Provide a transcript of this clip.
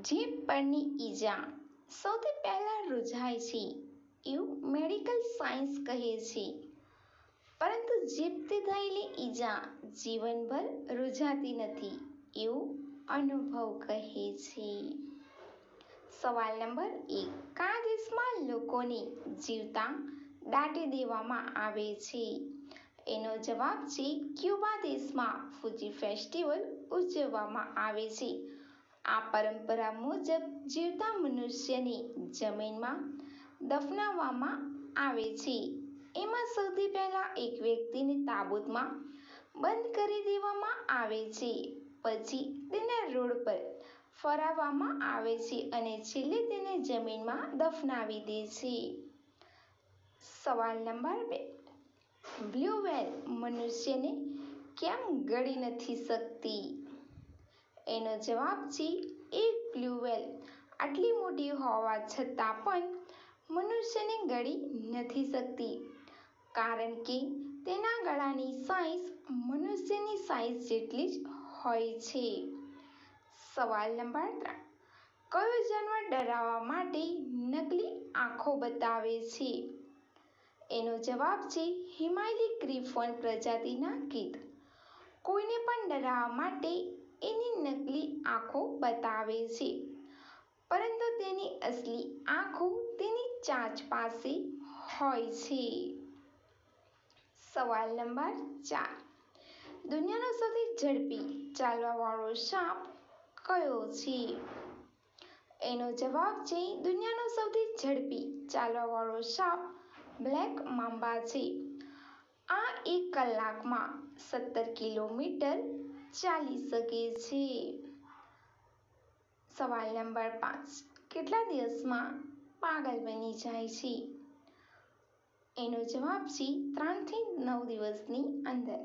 જીભ પરની ઈજા સૌથી પહેલા રૂઝાય છે એવું મેડિકલ સાયન્સ કહે છે, પરંતુ જીભથી થયેલી ઈજા જીવનભર રૂઝાતી નથી એવું અનુભવ કહે છે. સવાલ નંબર 1. કયા દેશમાં લોકોને જીવતા દાટી દેવામાં આવે છે? એનો જવાબ છે ક્યુબા દેશમાં ફૂજી ફેસ્ટિવલ ઉજવવામાં આવે છે. આ પરંપરા મુજબ જીવતા મનુષ્યને જમીનમાં દફનાવવામાં આવે છે. એમાં સૌથી પહેલા એક વ્યક્તિને તાબૂતમાં બંધ કરી દેવામાં આવે છે, પછી તેને રોડ પર ફરાવવામાં આવે છે અને છેલ્લે તેને જમીનમાં દફનાવી દે છે. સવાલ નંબર 2. બ્લુ વ્હેલ મનુષ્યને કેમ ગળી નથી શકતી? એનો જવાબ છે એક બ્લુ વ્હેલ આટલી મોટી હોવા છતાં પણ મનુષ્યને ગળી નથી શકતી, કારણ કે તેના ગળાની સાઇઝ મનુષ્યની સાઇઝ જેટલી જ હોય છે. સવાલ નંબર 3. કયું જાનવર ડરાવવા માટે નકલી આંખો બતાવે છે? એનો જવાબ છે હિમાલયી ગ્રીફોન પ્રજાતિના ગીધ. કોઈને પણ ડરાવવા માટે એની નકલી આંખો બતાવે છે, પરંતુ તેની અસલી આંખો તેની ચાંચ પાસે હોય છે. સવાલ નંબર 4. દુનિયાનો સૌથી ઝડપી ચાલવાવાળો સાપ કયો છે? એનો જવાબ છે દુનિયાનો સૌથી ઝડપી ચાલવાવાળો સાપ બ્લેક મામ્બા છે. આ 1 કલાકમાં 17 કિલોમીટર ચાલી શકે છે. સવાલ નંબર 5. કેટલા દિવસમાં પાગલ બની જાય છે? એનો જવાબ છે 3 થી 9 દિવસની અંદર.